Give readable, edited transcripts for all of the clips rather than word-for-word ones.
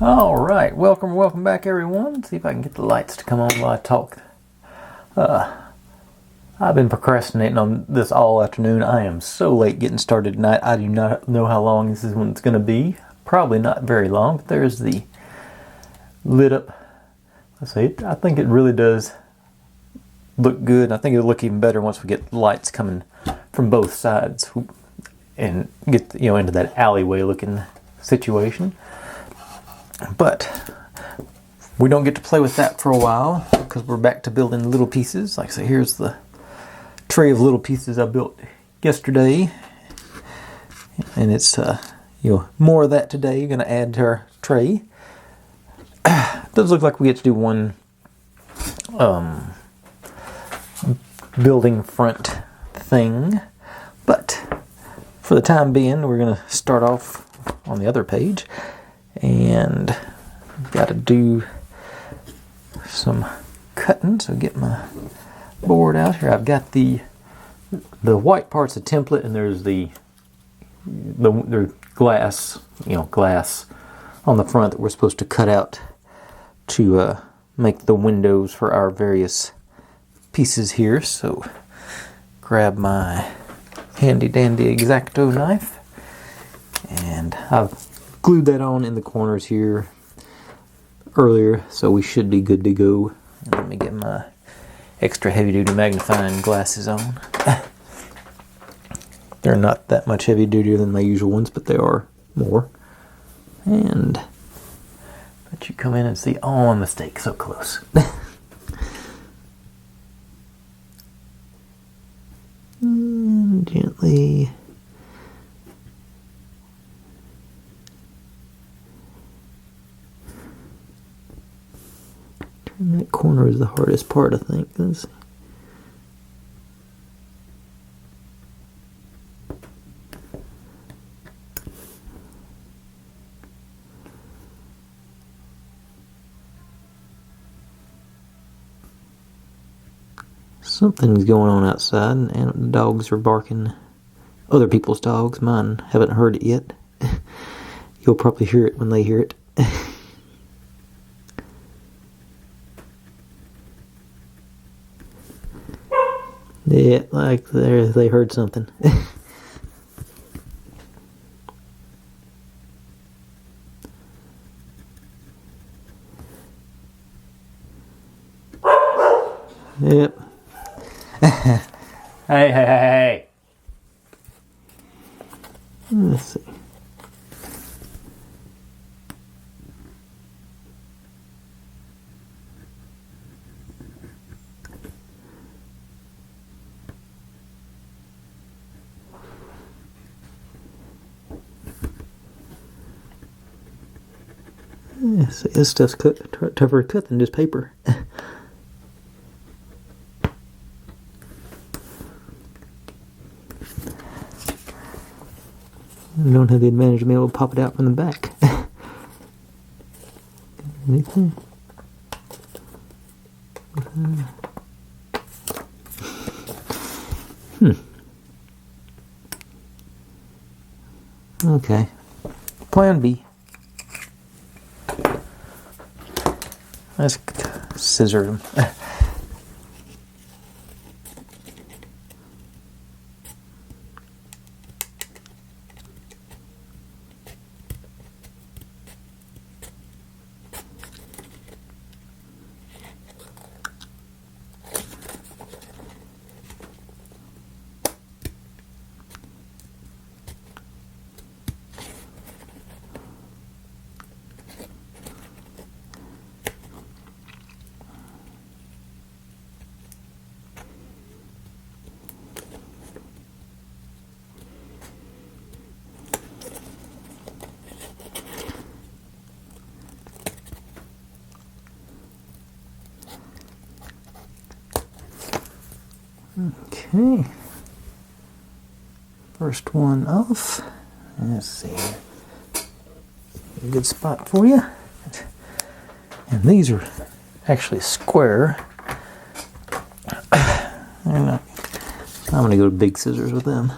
Alright, welcome back everyone. See if I can get the lights to come on while I talk. I've been procrastinating on this all afternoon. I am so late getting started tonight. I do not know how long this is when it's going to be. Probably not very long, but there's the lit up. Let's see, I think it really does look good. I think it'll look even better once we get lights coming from both sides and get into that alleyway looking situation. But we don't get to play with that for a while because we're back to building little pieces. Like I say, here's the tray of little pieces I built yesterday, and it's more of that today. You're going to add to our tray. It does look like we get to do one building front thing, but for the time being, we're going to start off on the other page. And got to do some cutting, so get my board out here. I've got the white part's a template, and there's the glass, glass on the front that we're supposed to cut out to make the windows for our various pieces here. So grab my handy dandy X-Acto knife, and I've glued that on in the corners here earlier, so we should be good to go. And let me get my extra heavy duty magnifying glasses on. They're not that much heavy duty than my usual ones, but they are more. And let you come in and see, oh, mistake, so close. And gently turn that corner is the hardest part, I think. Let's see. Something's going on outside, and the dogs are barking. Other people's dogs. Mine haven't heard it yet. You'll probably hear it when they hear it. Yeah, like they heard something. Yep. Hey. Let's see. Yeah, see, this stuff's tougher to cut than just paper. You don't have the advantage of being able to pop it out from the back. Anything? Okay. Plan B. Let's scissor them. Okay, first one off. Let's see, a good spot for you. And these are actually square. I'm going to go to big scissors with them.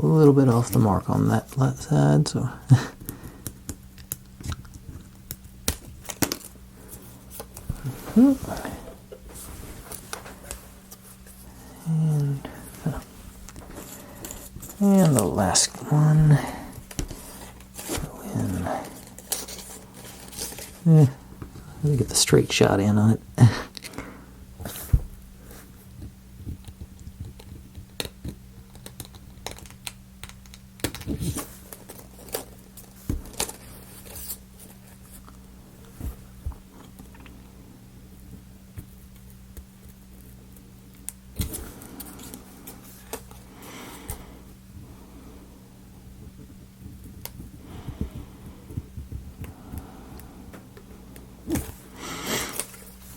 a little bit off the mark on that side, so and the last one. Let me get the straight shot in on it.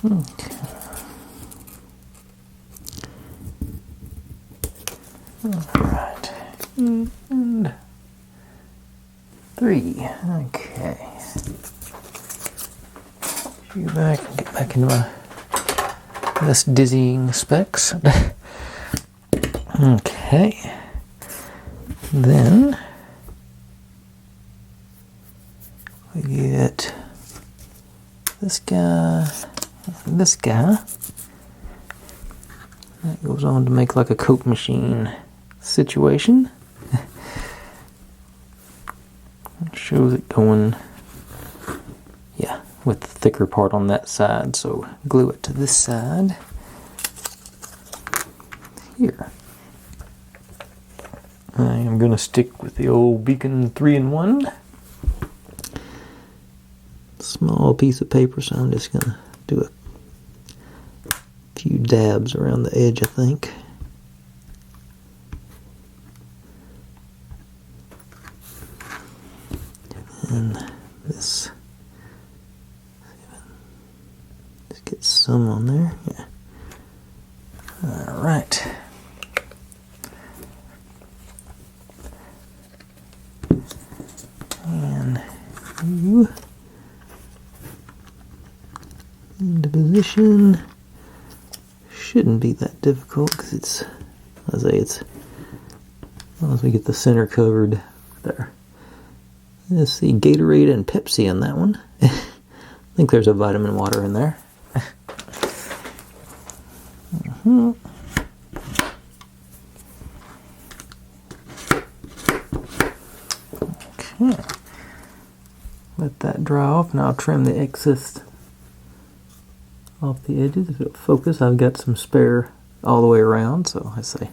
Okay. Alright. And 3. Okay. Get back into my less dizzying specs. Okay. Then we get this guy. This guy that goes on to make like a Coke machine situation. It shows it going, yeah, with the thicker part on that side. So glue it to this side here. I am going to stick with the old Beacon 3-in-1. Small piece of paper, so I'm just going to do a few dabs around the edge, I think. And this, just get some on there. Yeah. All right. And you into position. Shouldn't be that difficult because it's, I say it's, as long as we get the center covered there. Let's see, Gatorade and Pepsi on that one. I think there's a vitamin water in there. Okay. Let that dry off, and I'll trim the excess off the edges. If it'll focus, I've got some spare all the way around, so I say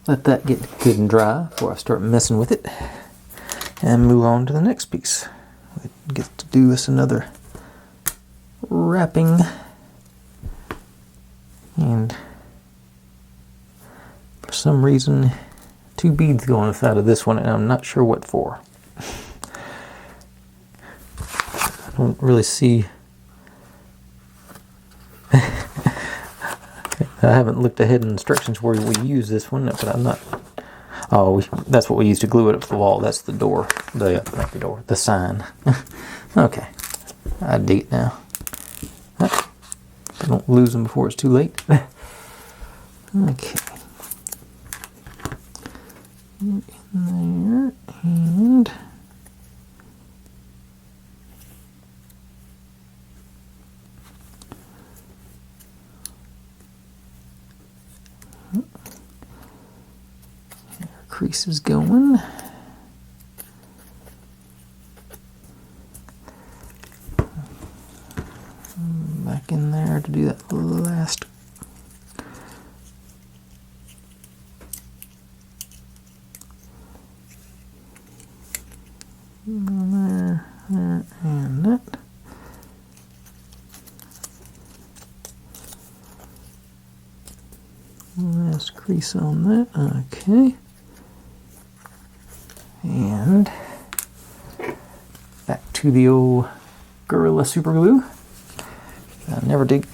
let that get good and dry before I start messing with it and move on to the next piece. We get to do us another wrapping, and for some reason 2 beads go on the side of this one, and I'm not sure what for. I don't really see. I haven't looked ahead in instructions where we use this one, but I'm not. Oh, that's what we use to glue it up to the wall. That's the door. Not the door. The sign. Okay. I dig it now. Don't lose them before it's too late. Okay. In there, and crease is going. Back in there to do that last. There, and that. Last crease on that. Okay. And back to the old Gorilla Super Glue. I never did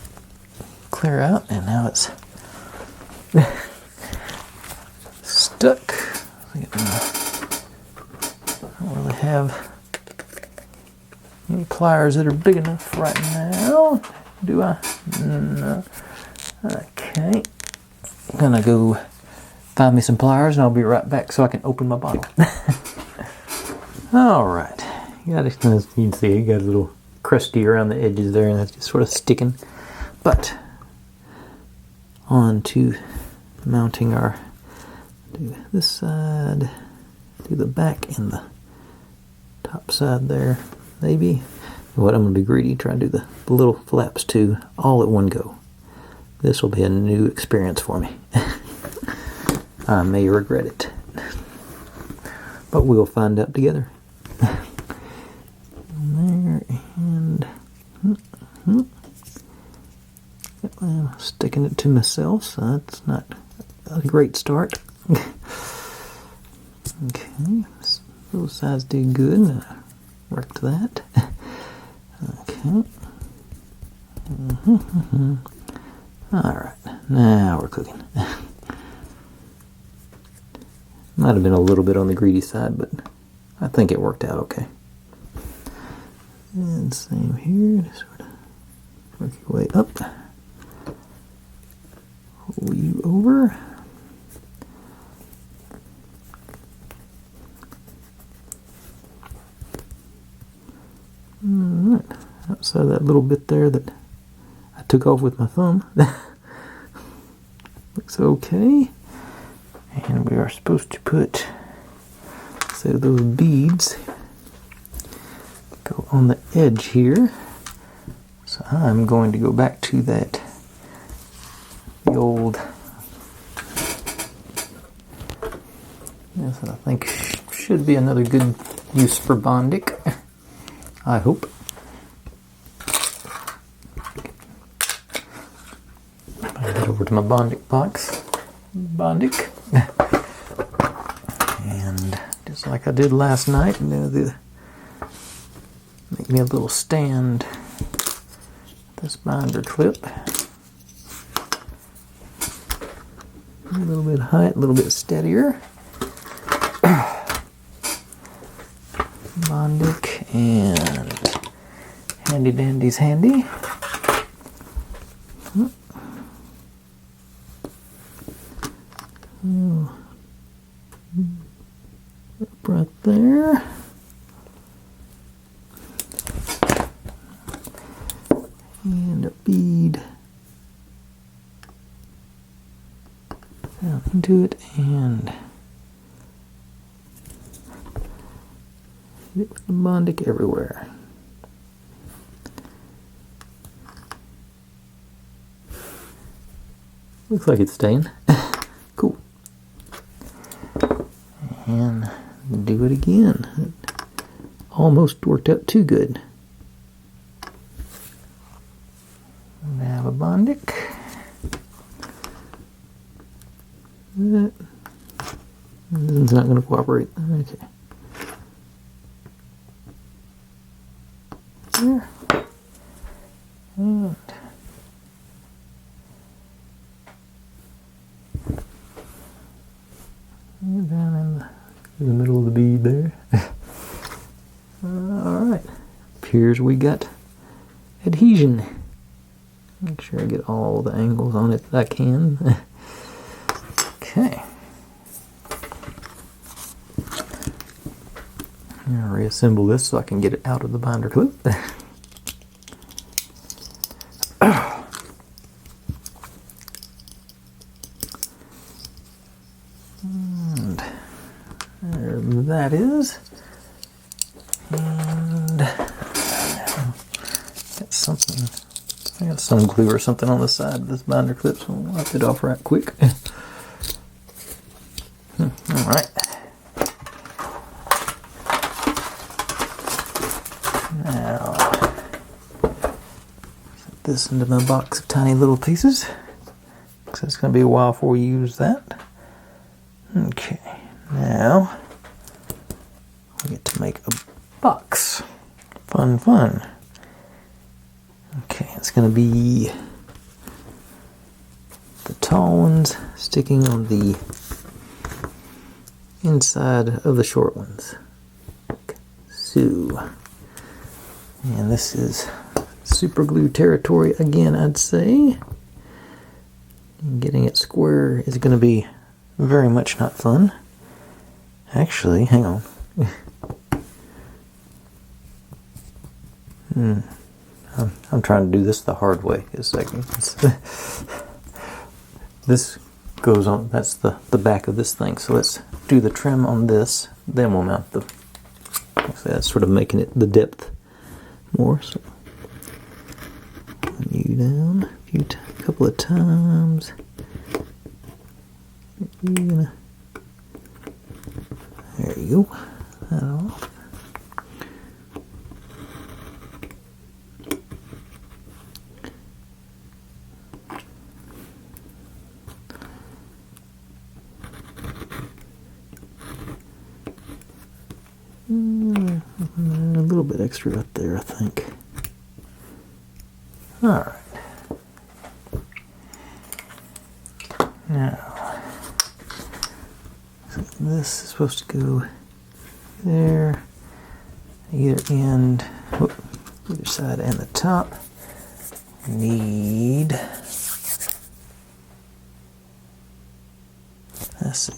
clear out, and now it's stuck. I don't really have any pliers that are big enough right now. Do I? No. Okay. I'm gonna go find me some pliers and I'll be right back so I can open my bottle. Alright, as you can see, you got a little crusty around the edges there, and that's just sort of sticking. But on to mounting our, do this side, do the back and the top side there, maybe. What I'm going to be greedy, try and do the little flaps too, all at one go. This will be a new experience for me. I may regret it, but we'll find out together. There, and I'm sticking it to myself, so that's not a great start. Okay, those sides did good. Worked that. Okay. Alright, now we're cooking. Might have been a little bit on the greedy side, but I think it worked out okay. And same here, just sort of work your way up. Pull you over. Alright, outside that little bit there that I took off with my thumb. Looks okay. And we are supposed to put, so those beads go on the edge here. So I'm going to go back to the old, yes, I think should be another good use for Bondic. I hope. I'll head over to my Bondic box. Bondic. And just like I did last night, make me a little stand. This binder clip. A little bit height, a little bit steadier. Bondic and handy dandy's handy. Right there. And a bead down into it, and hit it with the Bondic everywhere. Looks like it's staying. Cool. And do it again. It almost worked out too good. Now a Bondic. This is not going to cooperate. Okay. There. And down in the middle of the bead there. Alright. Appears we got adhesion. Make sure I get all the angles on it that I can. Okay. I'll reassemble this so I can get it out of the binder clip. And there that is. And got something. I got some glue or something on the side of this binder clip, so I'll wipe it off right quick. Alright. Now, set this into my box of tiny little pieces, because it's going to be a while before we use that. Okay, now we get to make a box. Fun, fun. Okay, it's going to be the tall ones sticking on the inside of the short ones. Okay. So, and this is super glue territory again, I'd say. Getting it square is going to be very much not fun. Actually, hang on. I'm trying to do this the hard way. This goes on, that's the back of this thing. So let's do the trim on this, then we'll mount the, that's sort of making it the depth more. So you down a couple of times. There you go. That off. A little bit extra up there, I think. Alright. Now, so this is supposed to go there, either end, either side and the top. Need, let's see,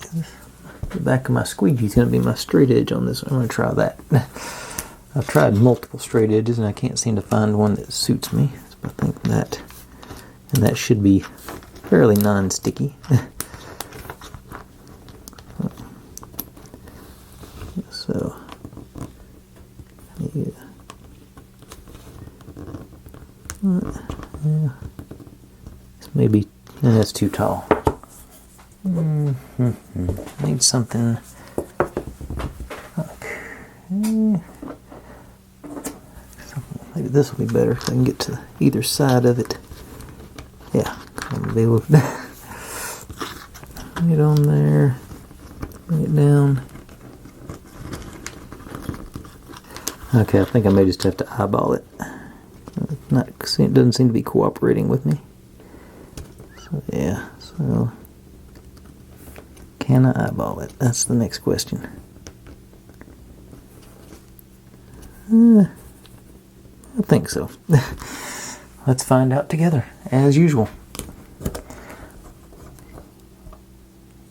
the back of my squeegee is going to be my straight edge on this. I'm going to try that. I've tried multiple straight edges and I can't seem to find one that suits me. So I think that, and that should be fairly non-sticky. So, yeah. This may be, that's too tall. I need something. Okay. Maybe this will be better if I can get to either side of it. Yeah, I'll be able to get on there, bring it down. Okay, I think I may just have to eyeball it. It doesn't seem to be cooperating with me. So yeah, so can I eyeball it? That's the next question. I think so. Let's find out together, as usual.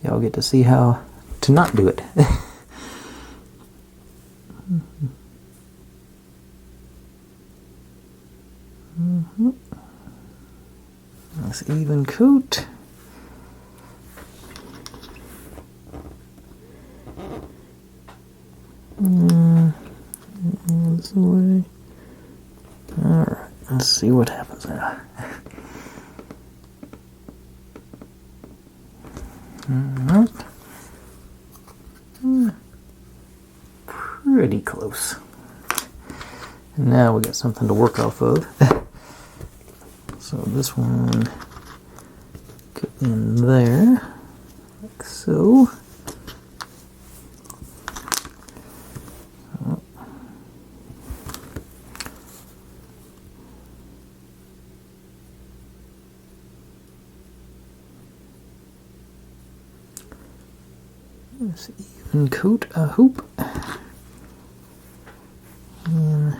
Y'all get to see how to not do it. Nice even coat. This way. Alright, let's see what happens now. Pretty close. And now we got something to work off of. So this one go in there, like so. Let's even coat, I hope. And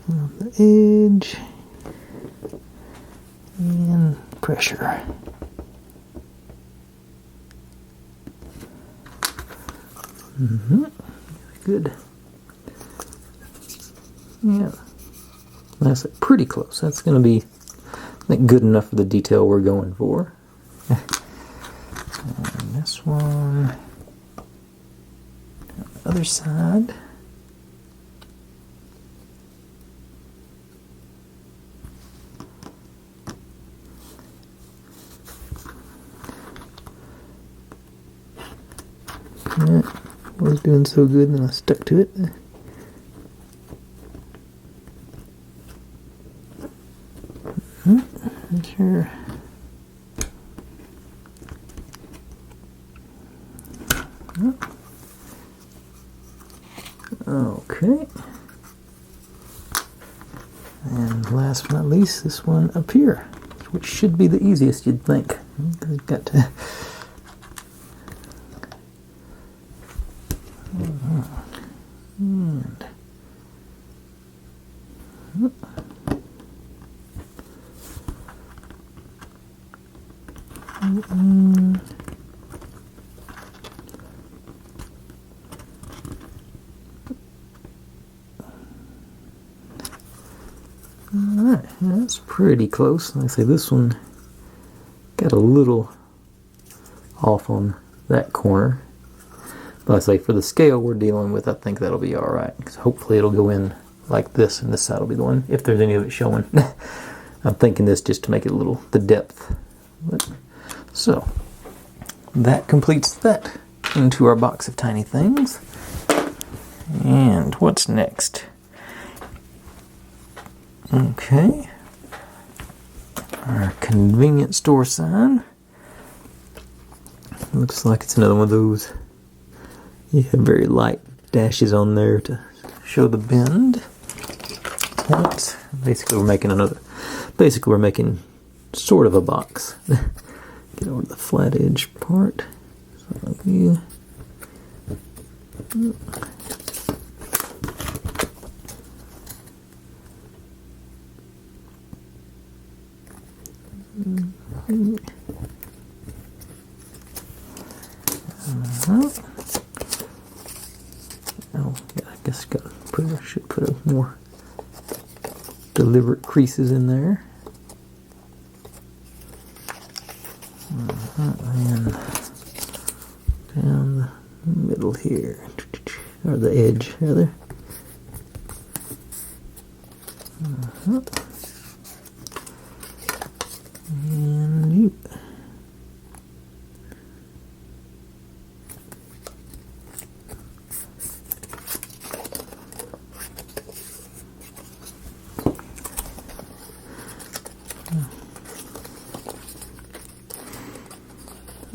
on the edge. And pressure. Good. Yeah. That's pretty close. That's going to be, I think, good enough for the detail we're going for. And this one, on the other side. Yeah, was doing so good and I stuck to it. Sure. Okay. And last but not least, this one up here, which should be the easiest, you'd think. You've got to. Alright, that's pretty close. Like I say, this one got a little off on that corner. But I say, for the scale we're dealing with, I think that'll be alright. Because hopefully it'll go in like this, and this side will be the one, if there's any of it showing. I'm thinking this just to make it a little, the depth. So, that completes that into our box of tiny things. And what's next? Okay. Our convenience store sign. Looks like it's another one of those. You have very light dashes on there to show the bend. Points. Basically, we're making sort of a box. Get over to the flat edge part. So, yeah. Oh, yeah, I guess I should put a more deliberate creases in there. And down the middle here, or the edge, rather. And you.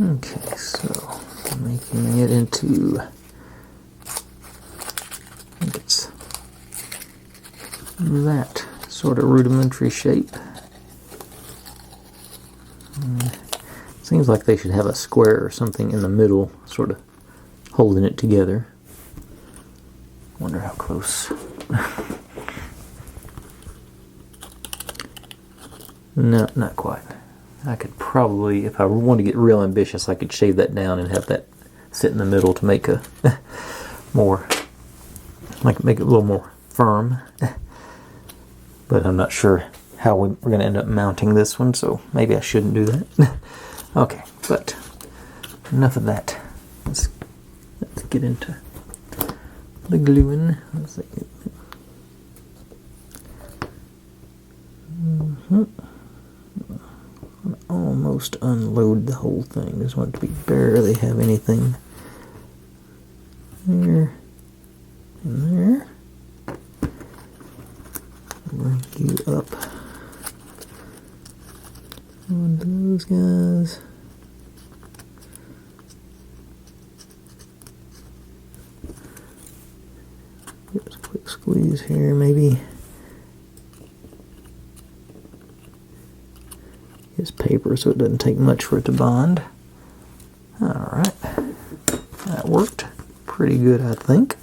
Okay, so making it into, I think it's that sort of rudimentary shape. Seems like they should have a square or something in the middle, sort of holding it together. Wonder how close. No, not quite. I could probably, if I want to get real ambitious, I could shave that down and have that sit in the middle to make a more, like make it a little more firm. But I'm not sure how we're going to end up mounting this one, so maybe I shouldn't do that. Okay, but enough of that. Let's get into the gluing. Let's see. Almost unload the whole thing. Just want it to be barely have anything there and there. Bring you up onto those guys. Just a quick squeeze here, maybe. It's paper, so it doesn't take much for it to bond. Alright. That worked pretty good, I think.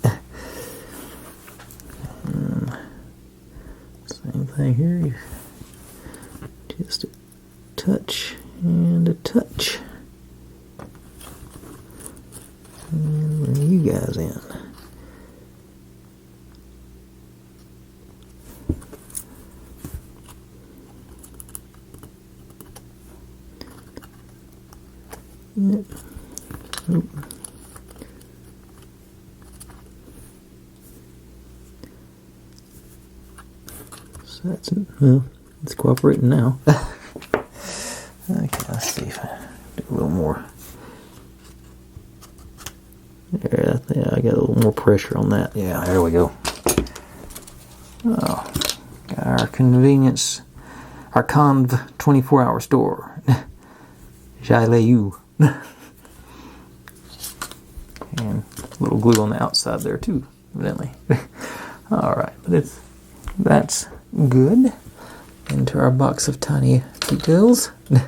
Same thing here. Just a touch and a touch. And bring you guys in. Yep. Nope. So that's it. Well, it's cooperating now. Okay, let's see if I do a little more. There, yeah, I got a little more pressure on that. Yeah, there we go. Oh, got our convenience, our Conv 24-hour store. Jaleu. And a little glue on the outside there too, evidently. Alright, but that's good. Into our box of tiny details. And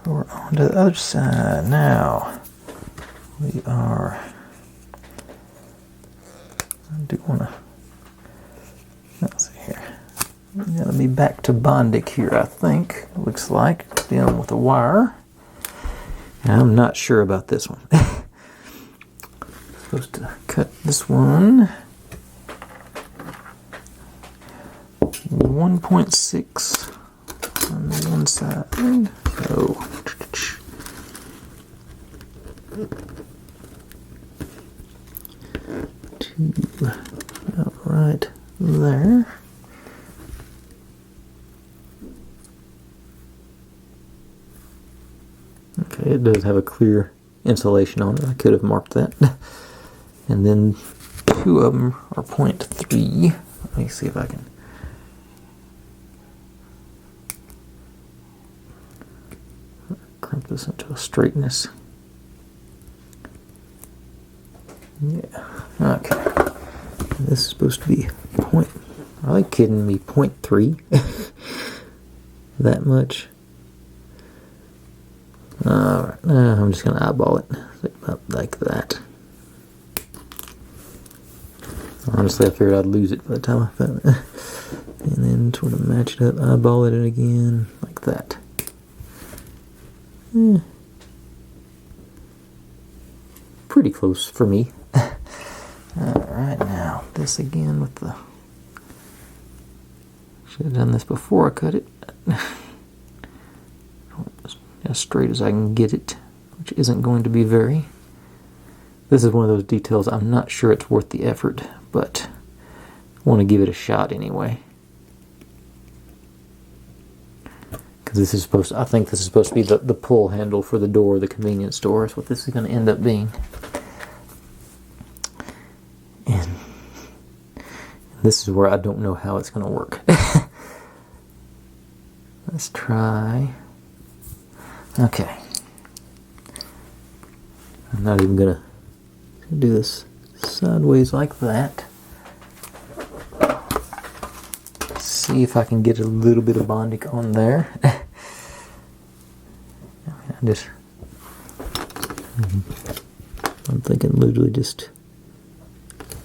we're on to the other side now. We are, I do want to, let's see here. I'm gonna be back to Bondic here, I think. Looks like dealing with a wire. I'm not sure about this one. Supposed to cut this one 1.6 on the one side. Oh. About right there. Okay, it does have a clear insulation on it. I could have marked that. And then two of them are 0.3. Let me see if I can. Crimp this into a straightness. Yeah. Okay. This is supposed to be point. Are they kidding me? 0.3? That much? Alright. I'm just going to eyeball it. About like that. Honestly, I figured I'd lose it by the time I found it. And then sort of match it up, eyeball it again, like that. Pretty close for me. Alright, now this again with the... Should have done this before I cut it. As straight as I can get it, which isn't going to be very. This is one of those details I'm not sure it's worth the effort, but I want to give it a shot anyway. Because this is supposed to, I think this is supposed to be the pull handle for the door of the convenience store. Is what this is going to end up being. And this is where I don't know how it's going to work. Let's try. Okay. I'm not even going to do this sideways like that. See if I can get a little bit of Bondic on there. I'm thinking literally just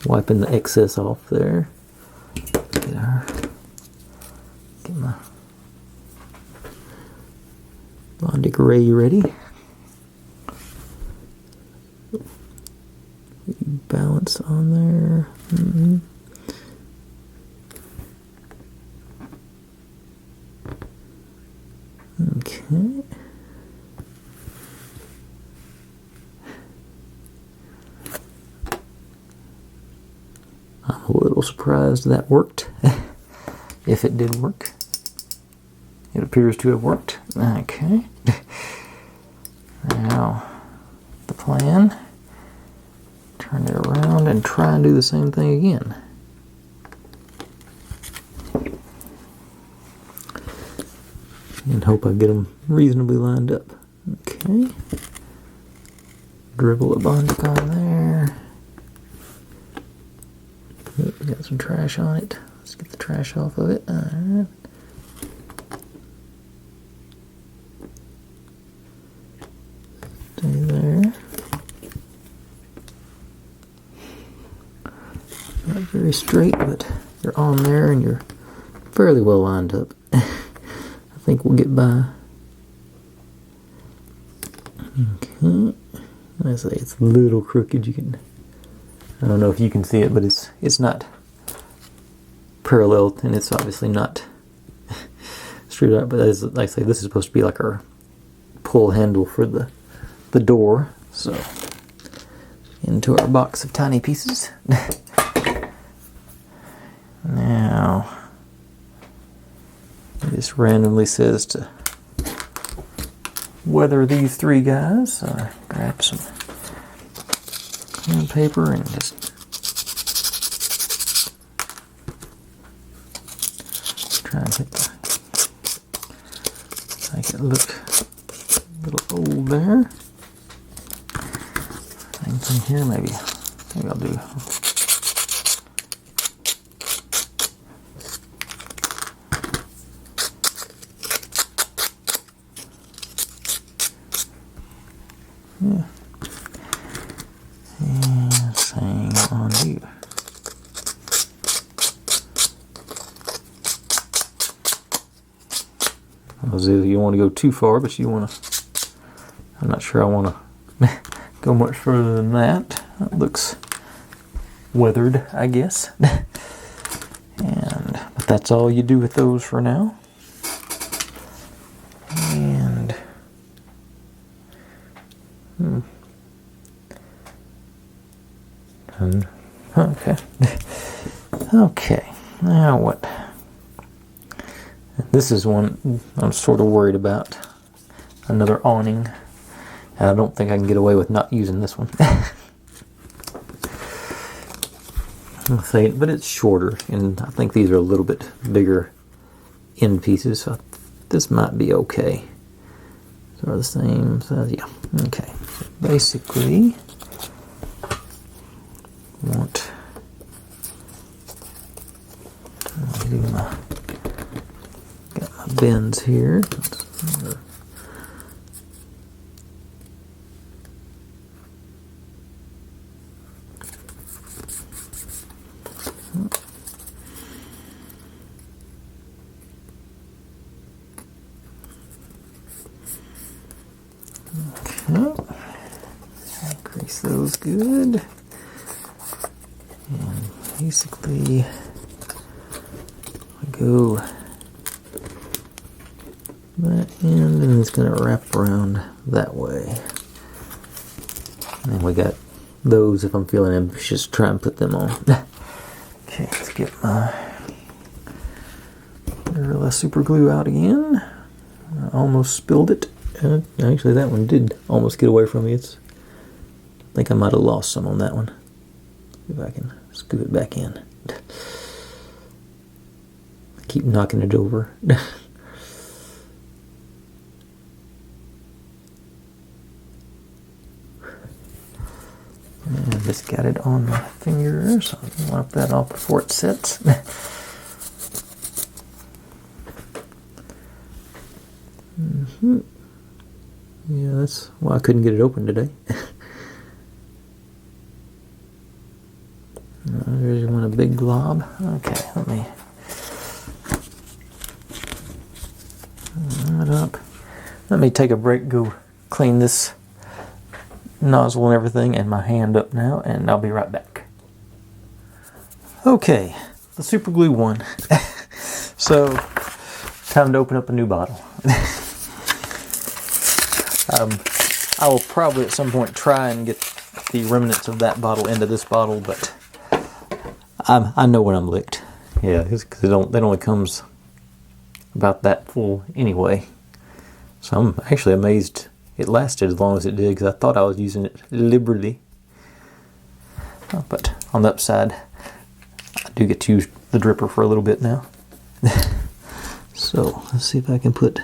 wiping the excess off there. Get my Bondic ray ready. Balance on there. Okay. I'm a little surprised that worked. If it did work. It appears to have worked. Okay. Now, the plan. Turn it around and try and do the same thing again. And hope I get them reasonably lined up. Okay. Dribble a Bondic on there. Oh, we got some trash on it. Let's get the trash off of it. Alright. Stay there. Not very straight, but you're on there and you're fairly well lined up. I think we'll get by. Okay. I say it's a little crooked. You can, I don't know if you can see it, but it's not parallel, and it's obviously not straight up. But as like I say, this is supposed to be like our pull handle for the door. So into our box of tiny pieces. Now, it just randomly says to weather these three guys. So grab some paper and just try and make it look a little old there. Same thing here, maybe I'll do. Yeah. And same on you. As if you want to go too far, but you want to. I'm not sure I want to go much further than that. That looks weathered, I guess. But that's all you do with those for now. And okay. Okay. Now what? This is one I'm sort of worried about. Another awning. And I don't think I can get away with not using this one. I'll say it, but it's shorter, and I think these are a little bit bigger end pieces, so this might be okay. So are the same size, yeah. Okay. So basically, got my bends here. Okay, grease those good, and basically I go that end and it's going to wrap around that way. And we got those, if I'm feeling ambitious, try and put them on. Okay, let's get my Gorilla super glue out again. I almost spilled it. Actually, that one did almost get away from me. I think I might have lost some on that one. See if I can scoop it back in. I keep knocking it over. And I just got it on my finger, so I can wipe that off before it sets. Yeah, that's why I couldn't get it open today. There's one, a big glob. Okay, let me that up. Let me take a break, go clean this nozzle and everything, and my hand up now, and I'll be right back. Okay, the super glue one. So, time to open up a new bottle. I will probably at some point try and get the remnants of that bottle into this bottle, but I know when I'm licked. Yeah, because it only comes about that full anyway. So I'm actually amazed it lasted as long as it did, because I thought I was using it liberally. But on the upside, I do get to use the dripper for a little bit now. So let's see if I can put.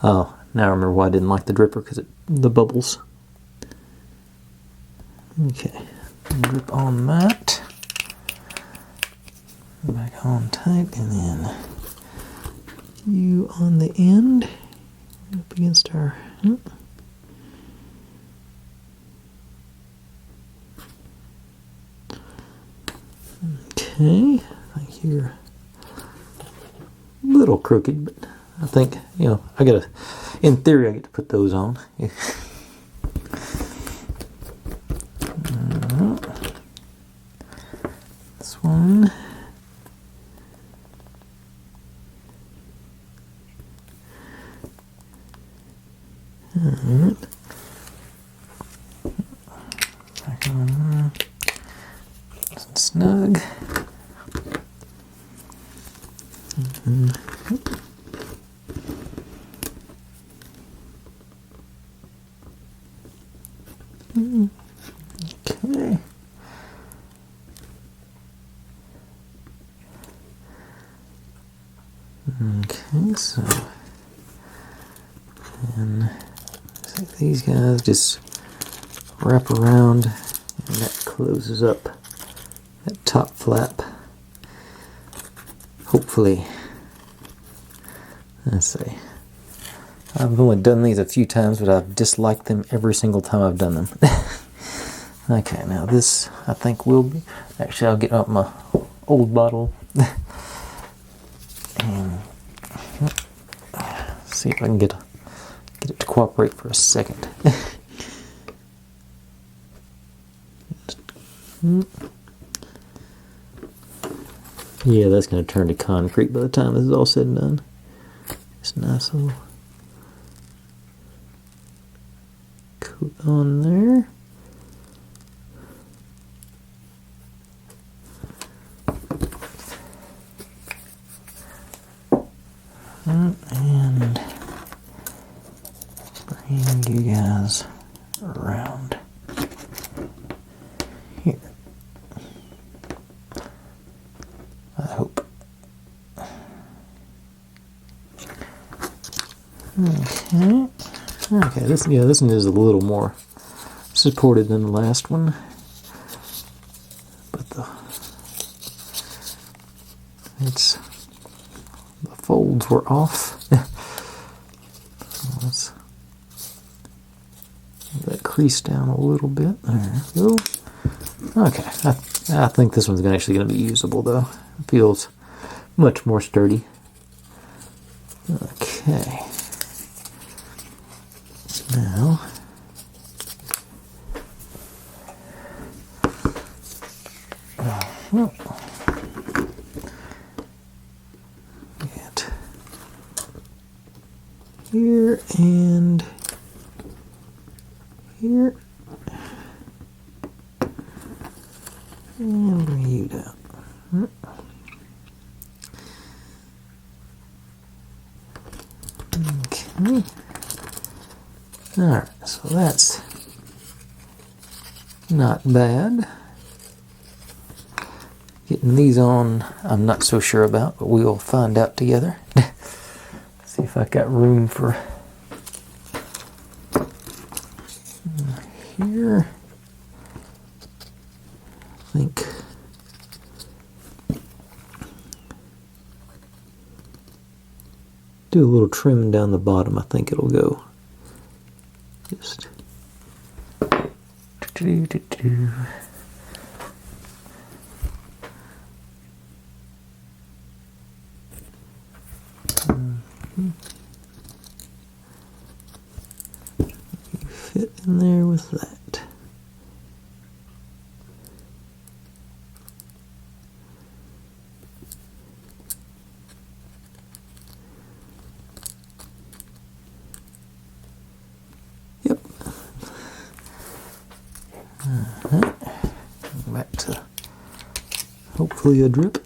Oh, now I remember why I didn't like the dripper, because the bubbles. Okay, drip on that. Back on tight, and then you on the end, up against our. Okay, I think you're a little crooked, but I think, in theory I get to put those on. This one. Alright. Back on. Nice and snug. Okay. Okay, so and these guys just wrap around, and that closes up that top flap. Hopefully, let's see. I've only done these a few times, but I've disliked them every single time I've done them. Okay, now this I think will be. Actually, I'll get out my old bottle. And see if I can get it to cooperate for a second. Yeah, that's going to turn to concrete by the time this is all said and done. It's nice little coat on there. And bring you guys around here. I hope. Okay. Okay, this one is a little more supported than the last one. But the folds were off. Let's move that crease down a little bit. There we go. Okay, I think this one's actually going to be usable though. It feels much more sturdy. Okay. Now, get here and here, and bring you down. Okay. Alright, so that's not bad. Getting these on, I'm not so sure about, but we'll find out together. See if I got room for here. I think do a little trim down the bottom. I think it'll go. Just fit in there with that. Yep. Back to hopefully a drip.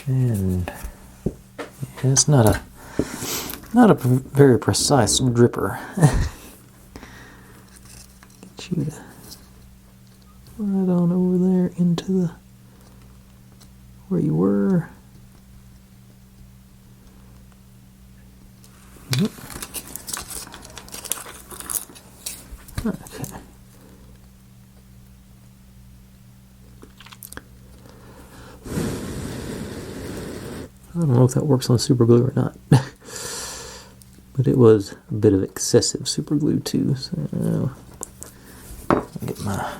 And yeah, it's not a very precise dripper. Get you to right on over there into the where you were. Okay. I don't know if that works on super glue or not. But it was a bit of excessive super glue too, so I'll get my,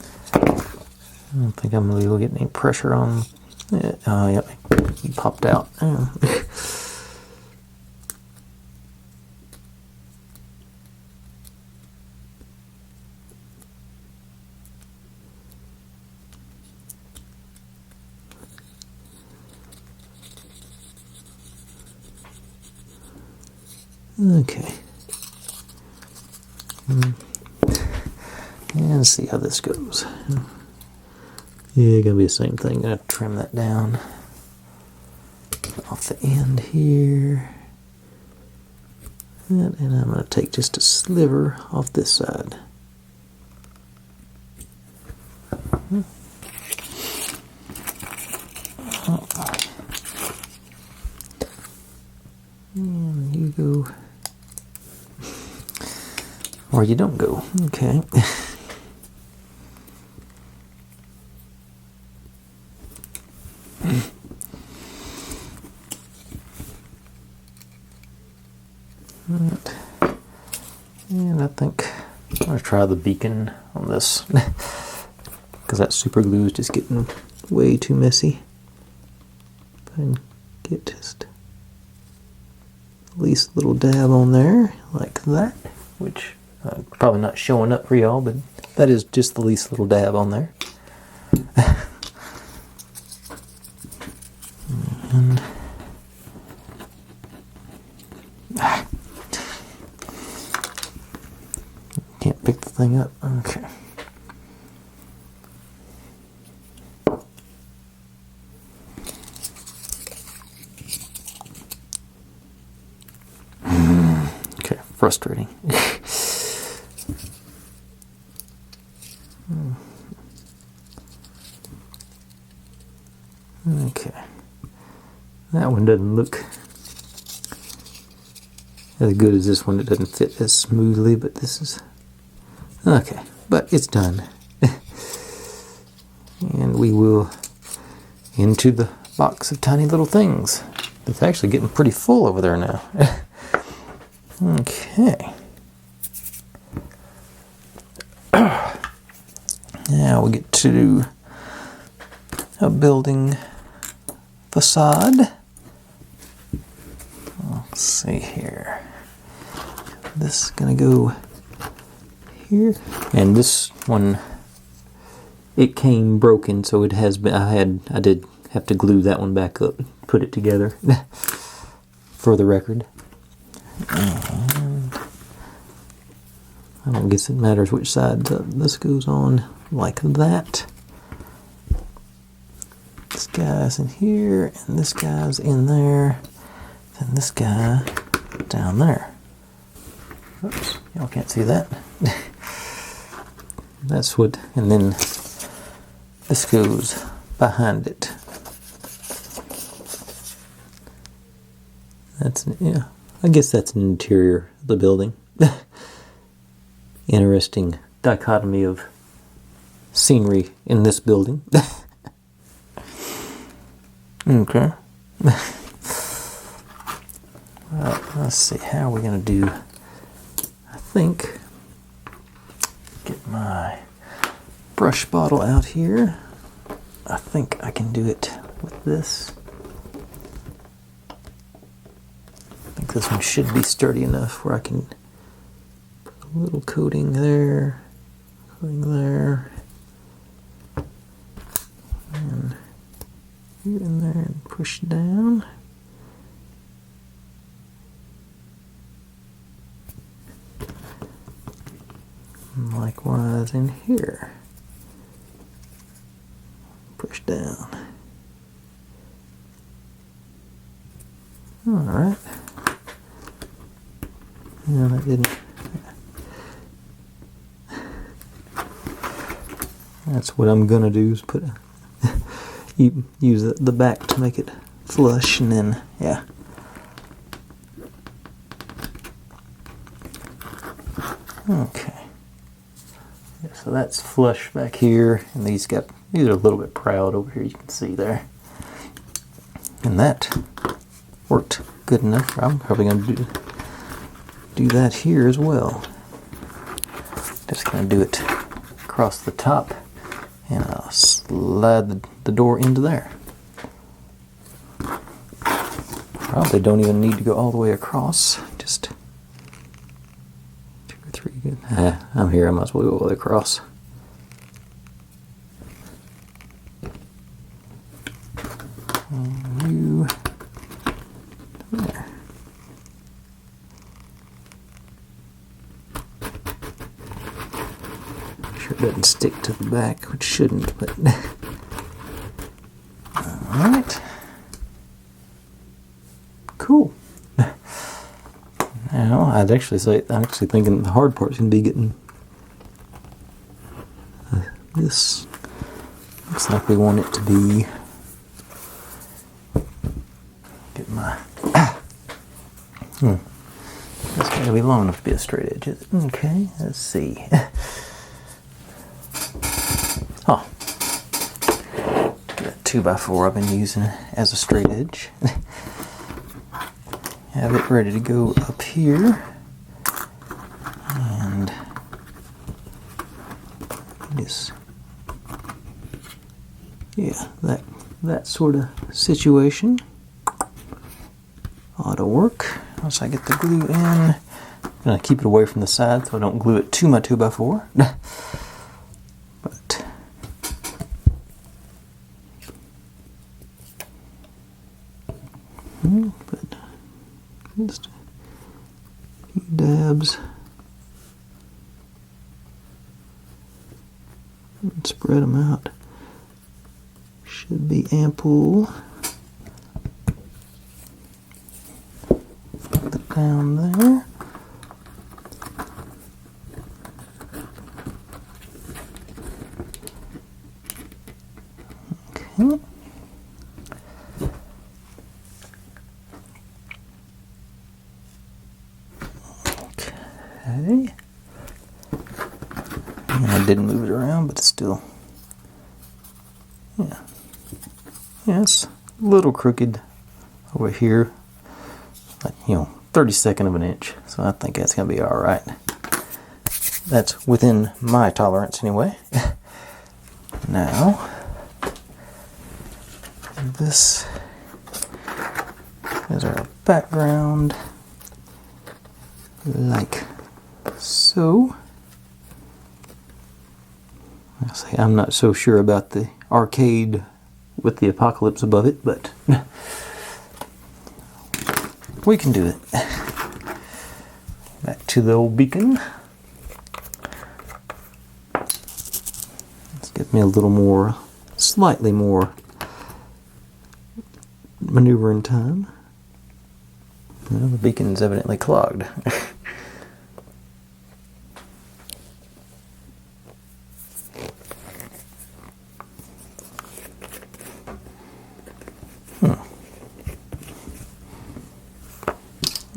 I don't think I'm really getting any pressure on it. Oh yep, he popped out. Oh. Okay. And see how this goes. Yeah, gonna be the same thing. Gonna trim that down off the end here. And I'm gonna take just a sliver off this side. And you go. Or you don't go. Okay. Right. And I think I'm going to try the beacon on this because that super glue is just getting way too messy. If I can get just the least little dab on there, like that, which probably not showing up for y'all, but that is just the least little dab on there. And can't pick the thing up. Okay. Okay, frustrating. Okay. That one doesn't look as good as this one. It doesn't fit as smoothly, but this is okay. But it's done. And we will into the box of tiny little things. It's actually getting pretty full over there now. Okay. Now we get to a building facade. Let's see here. This is gonna go here, and this one, it came broken, so it has been. I did have to glue that one back up, put it together for the record. And I don't guess it matters which side this goes on, like that. This guy's in here, and this guy's in there, and this guy down there. Oops, y'all can't see that. That's what, and then this goes behind it. That's, yeah, I guess that's an interior of the building. Interesting dichotomy of scenery in this building. Okay. Well, let's see, how are we going to do? I think, get my brush bottle out here. I think I can do it with this. I think this one should be sturdy enough where I can put a little coating there, and get in there and push down. And likewise in here. Push down. Alright. Yeah, that didn't. That's what I'm gonna do, is put use the back to make it flush, and then, yeah. Okay. Yeah, so that's flush back here, and these are a little bit proud over here, you can see there. And that worked good enough. I'm probably going to do that here as well. Just going to do it across the top, and I'll slide the door into there. Probably don't even need to go all the way across. Just 2 or 3 good. I'm here, I might as well go all the way across. And you there. Sure it doesn't stick to the back, which shouldn't, but alright. Cool. Now, I'm actually thinking the hard part's going to be getting this. Looks like we want it to be. Get my. That's got to be long enough to be a straight edge. Okay, let's see. Oh, that 2x4 I've been using as a straight edge. Have it ready to go up here, and just yeah, that sort of situation ought to work. Once I get the glue in, I'm going to keep it away from the side so I don't glue it to my 2x4. But just a few dabs and spread them out. Should be ample. Put it down there. Okay. Okay. I didn't move it around, but it's still, yeah. Yeah, it's a little crooked over here, like, 32nd of an inch. So I think that's gonna be all right. That's within my tolerance anyway. Now, this is our background, like so. I'll say I'm not so sure about the arcade with the apocalypse above it, but we can do it. Back to the old beacon. Let's get me a little more, slightly more maneuvering time. Well, the beacon is evidently clogged.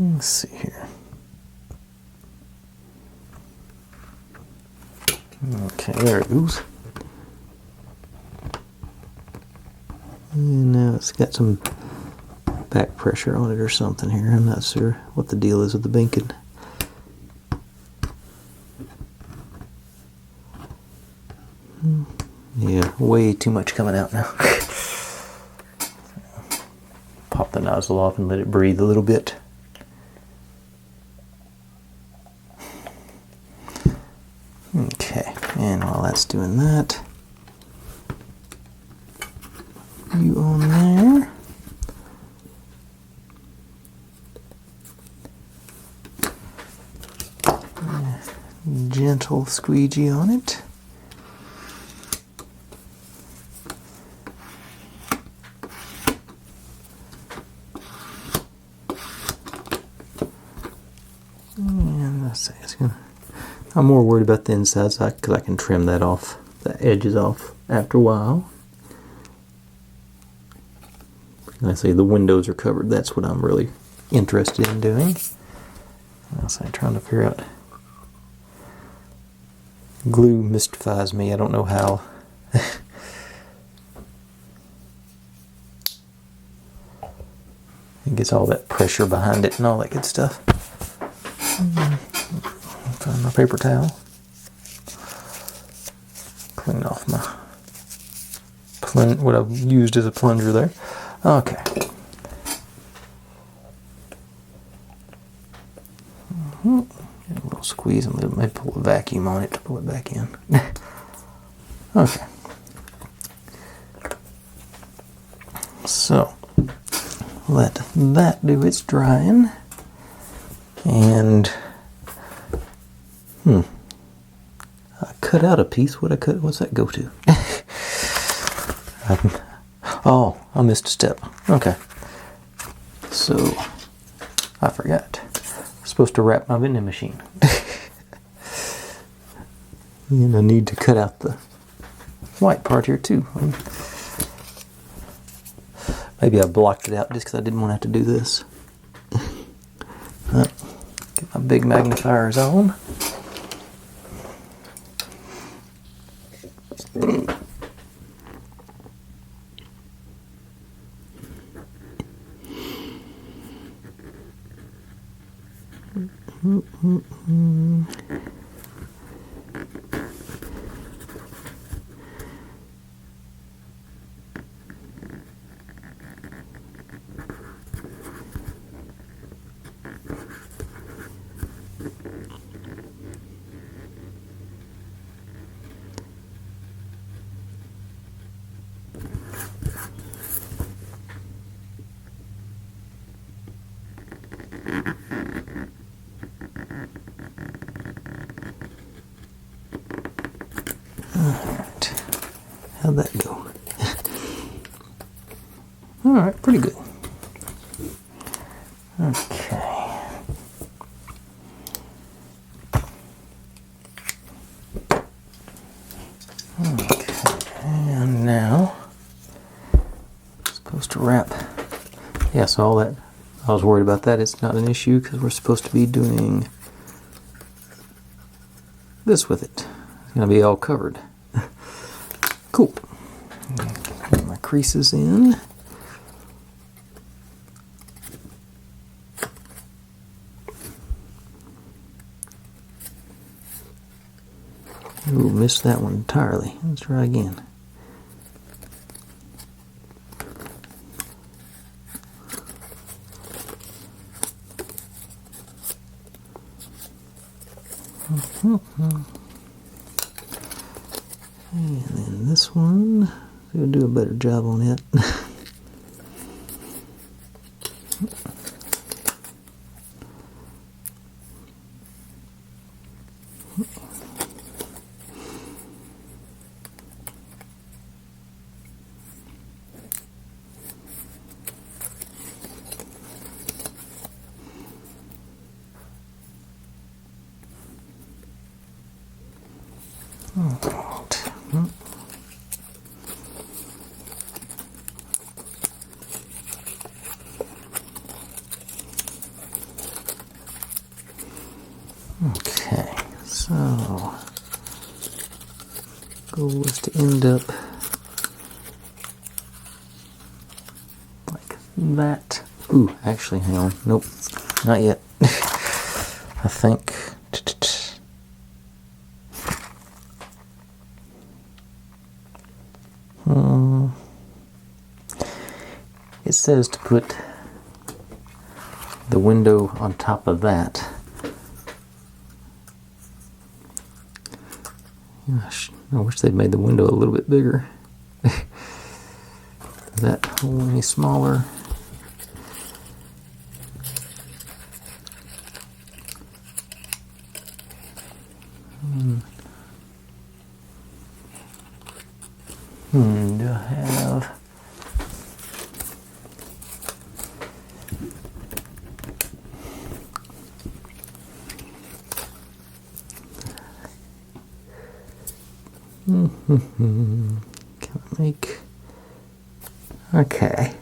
Let's see here. Okay, there it goes. And now it's got some back pressure on it or something here. I'm not sure what the deal is with the beacon. Yeah, way too much coming out now. Pop the nozzle off and let it breathe a little bit. Okay, and while that's doing that, you on there. Gentle squeegee on it. And let's see, it's gonna. I'm more worried about the inside side because I can trim that off, the edges off after a while. I say the windows are covered. That's what I'm really interested in doing. I say trying to figure out. Glue mystifies me. I don't know how. It gets all that pressure behind it and all that good stuff. Find my paper towel. Clean off my what I've used as a plunger there. Okay. Get a little squeeze and maybe pull a vacuum on it to pull it back in. Okay. So let that do its drying. And I cut out a piece. What's that go to? Oh, I missed a step. Okay. So I forgot. I'm supposed to wrap my vending machine. And I need to cut out the white part here too. Maybe I blocked it out just because I didn't want to have to do this. Get my big magnifiers on. How'd that go? Alright, pretty good. Okay. And now, supposed to wrap. Yeah, so all that, I was worried about that. It's not an issue because we're supposed to be doing this with it. It's going to be all covered. Cool. Get my creases in. Ooh, missed that one entirely. Let's try again. And then this one, we'll do a better job on it. Okay, so goal is to end up like that. Ooh, actually, hang on. Nope, not yet. I think. It says to put the window on top of that. Gosh, I wish they'd made the window a little bit bigger. Is that hole any smaller? Do I have... Can I make... Okay.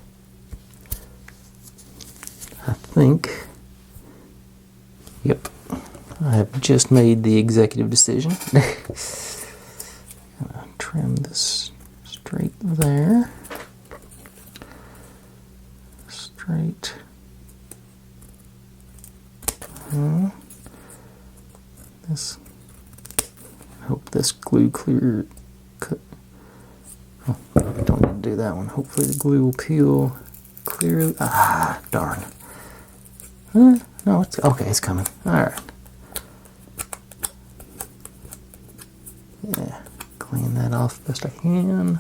I think... Yep. I have just made the executive decision. Trim this straight there. Straight. This. I hope this glue clear. Oh, don't need to do that one. Hopefully the glue will peel clearly. Ah, darn. No, it's okay. It's coming. All right. Yeah, clean that off best I can.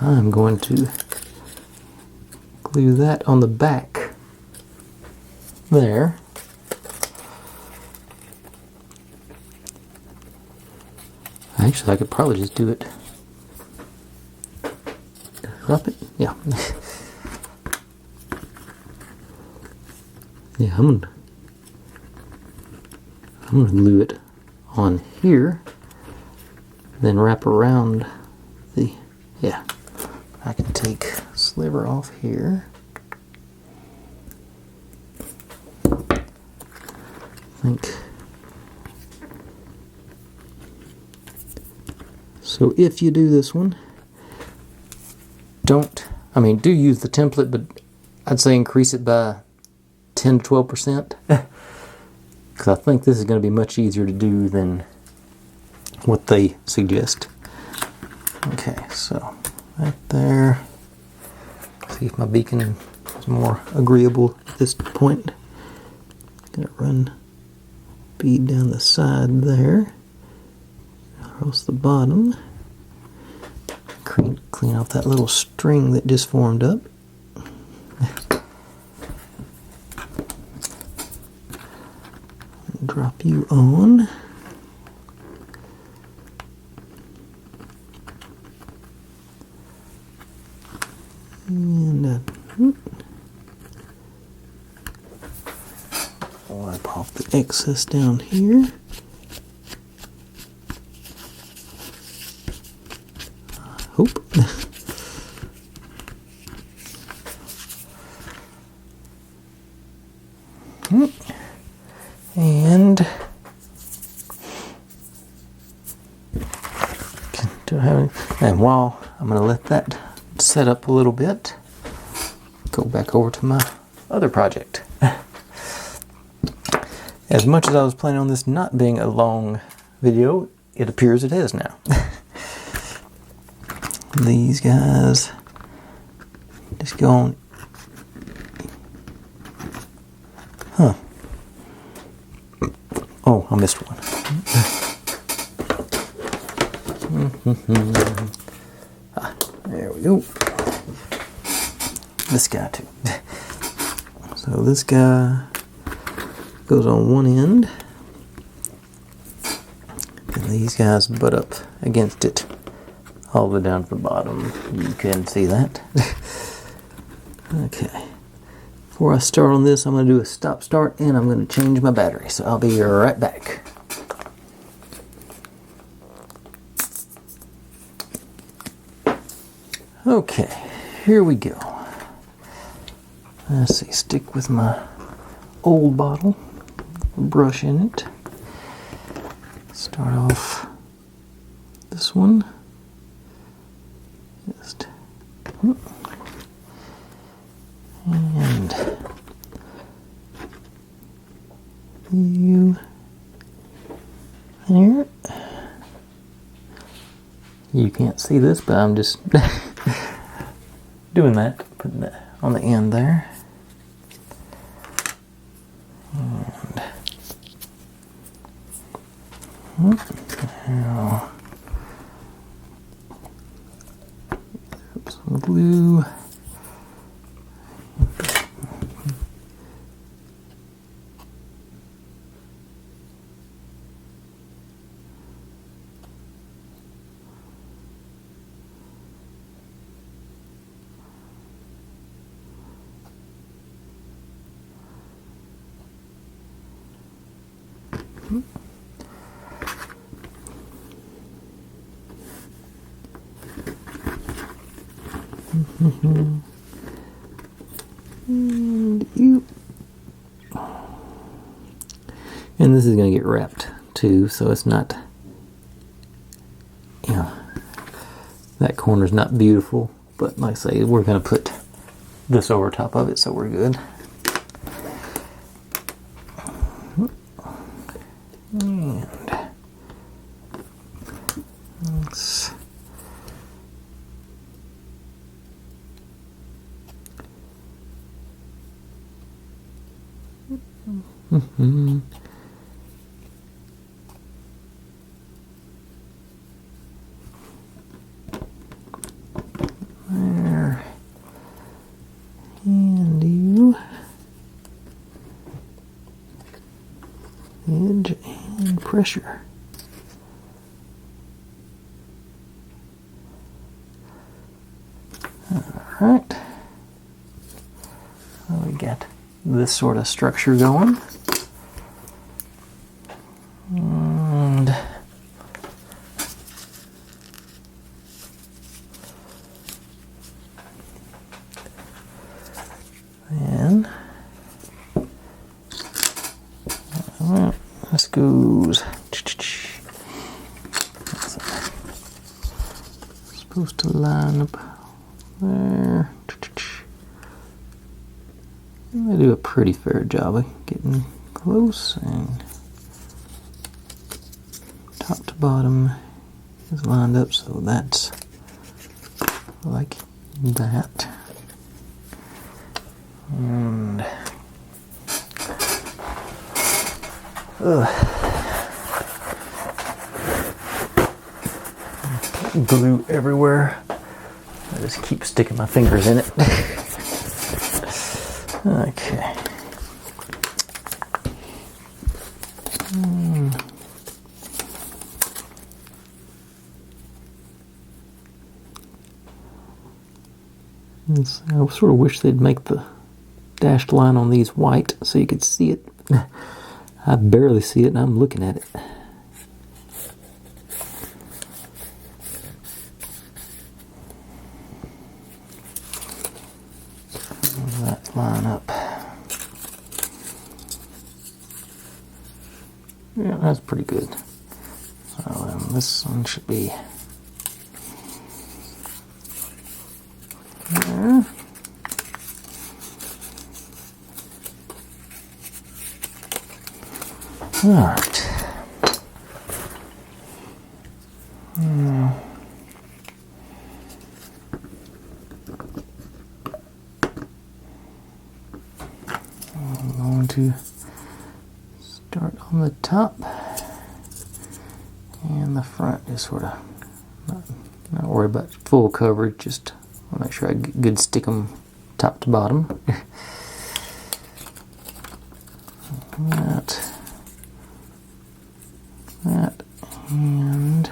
I'm going to glue that on the back there. Actually, I could probably just do it. Drop it? Yeah. Yeah, I'm gonna glue it on here, then wrap around the, yeah. I can take a sliver off here. I think. So if you do this one, do use the template, but I'd say increase it by 10 to 12%. Because I think this is going to be much easier to do than what they suggest. Okay, so right there. See if my beacon is more agreeable at this point. Gonna run bead down the side there, across the bottom. Clean off that little string that just formed up. Drop you on. excess down here. I hope. And do I have any? And while I'm going to let that set up a little bit, go back over to my other project. As much as I was planning on this not being a long video, it appears it is now. These guys just go on. Huh. Oh, I missed one. There we go. This guy too. So this guy goes on one end, and these guys butt up against it all the way down to the bottom. You can see that. Okay. Before I start on this, I'm going to do a stop start, and I'm going to change my battery. So I'll be right back. Okay, here we go. Let's see, stick with my old bottle, brush in it. Start off this one. Just and you there. You can't see this, but I'm just doing that, putting that on the end there. And now some glue. And this is going to get wrapped too, so it's not, you know, that corner's not beautiful, but like I say, we're going to put this over top of it, so we're good. And let's there, and you edge and pressure. All right, so we got this sort of structure going. And this goes supposed to line up there. They do a pretty fair job of getting close, and top to bottom is lined up, so that's like that. And glue everywhere. I just keep sticking my fingers in it. Okay. I sort of wish they'd make the dashed line on these white so you could see it. I barely see it and I'm looking at it. That line up. Yeah, that's pretty good. So this one should be there. Alright. I'm going to start on the top and the front, just sort of not worry about full coverage, just want to make sure I get good stick them top to bottom. that, and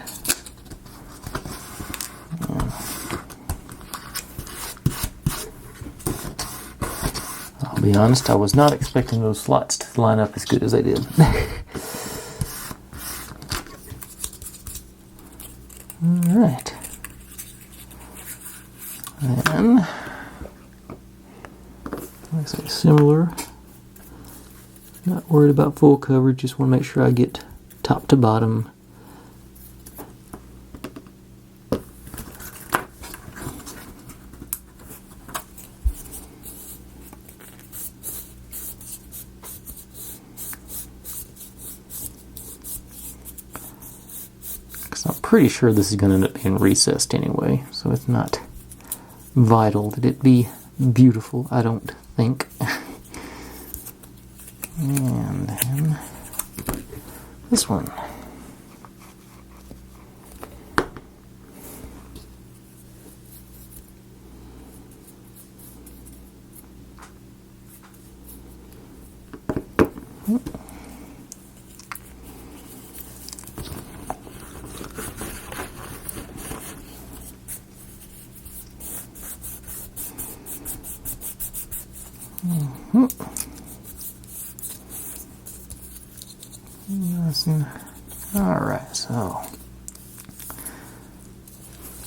I'll be honest, I was not expecting those slots to line up as good as they did. Alright. And looks like similar. Not worried about full coverage, just want to make sure I get top to bottom. I'm pretty sure this is going to end up being recessed anyway, so it's not vital that it be beautiful, I don't think. And then this one. Alright, so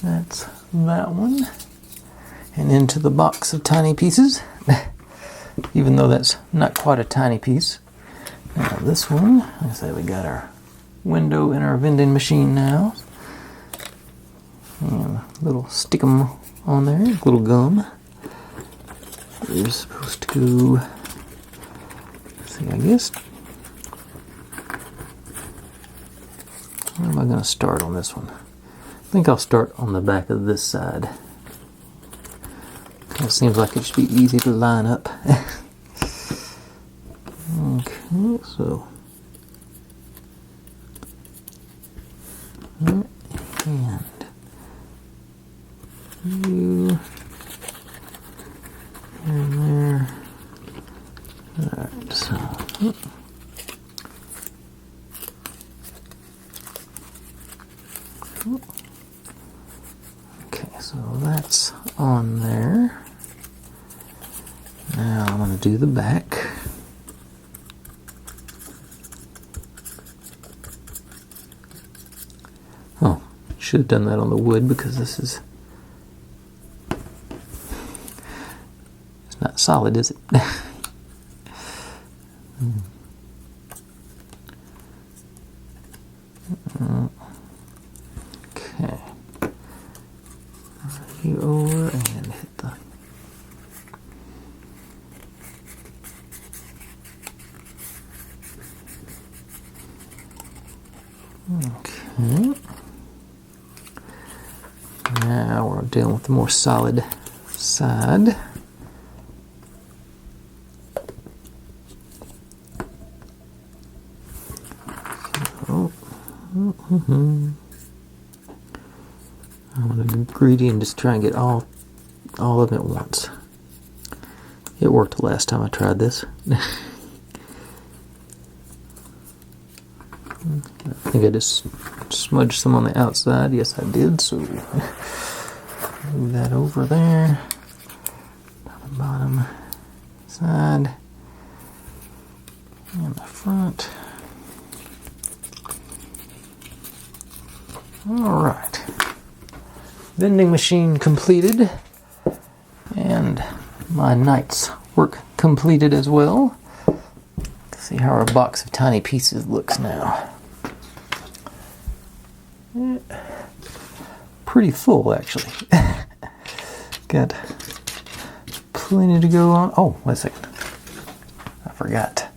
that's that one. And into the box of tiny pieces, even though that's not quite a tiny piece. Now this one, like I say, we got our window in our vending machine now. And a little stick 'em on there, little gum. They're supposed to go, let's see, I guess. Where am I going to start on this one? I think I'll start on the back of this side. It seems like it should be easy to line up. Okay, so. And you. And there. Alright, so. Okay, so that's on there. Now I'm going to do the back. Oh, should have done that on the wood because this is, it's not solid, is it? Okay. You over and hit the. Okay. Now we're dealing with the more solid side. So, I'm going to be greedy and just try and get all of them at once. It worked the last time I tried this. I think I just smudged some on the outside. Yes, I did. So move that over there. Down the bottom side and the front. Alright. Vending machine completed. And my night's work completed as well. Let's see how our box of tiny pieces looks now. Pretty full, actually. Got plenty to go on. Oh, wait a second. I forgot.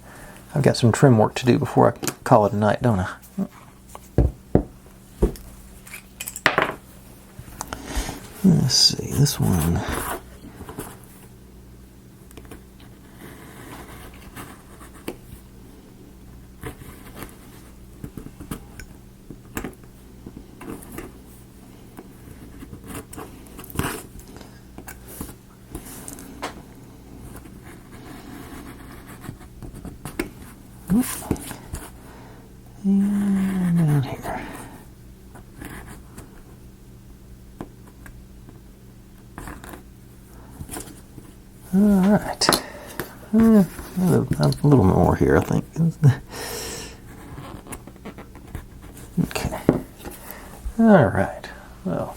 I've got some trim work to do before I call it a night, don't I? Let's see, this one. And down here. Alright. A little more here, I think. Okay. Alright. Well,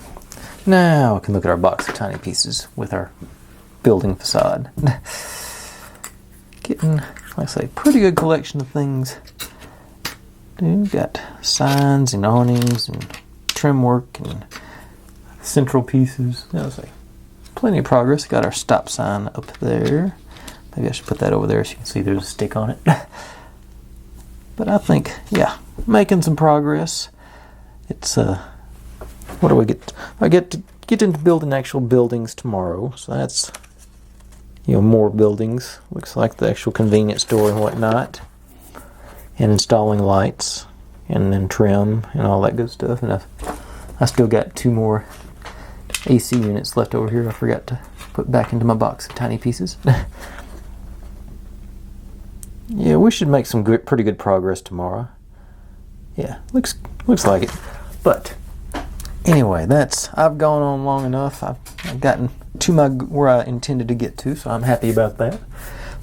now we can look at our box of tiny pieces with our building facade. Getting, like I say, pretty good collection of things. We've got signs and awnings and trim work and central pieces. I'll say plenty of progress. Got our stop sign up there. Maybe I should put that over there so you can see there's a stick on it. But I think, yeah, making some progress. It's what do we get? I get to get into building actual buildings tomorrow. So that's, you know, more buildings. Looks like the actual convenience store and whatnot. And installing lights, and then trim, and all that good stuff. And I still got 2 more AC units left over here I forgot to put back into my box of tiny pieces. Yeah, we should make some pretty good progress tomorrow. Yeah, looks like it. But anyway, I've gone on long enough. I've gotten to where I intended to get to, so I'm happy about that.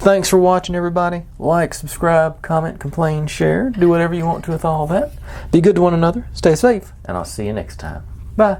Thanks for watching, everybody. Like, subscribe, comment, complain, share. Do whatever you want to with all that. Be good to one another. Stay safe, and I'll see you next time. Bye.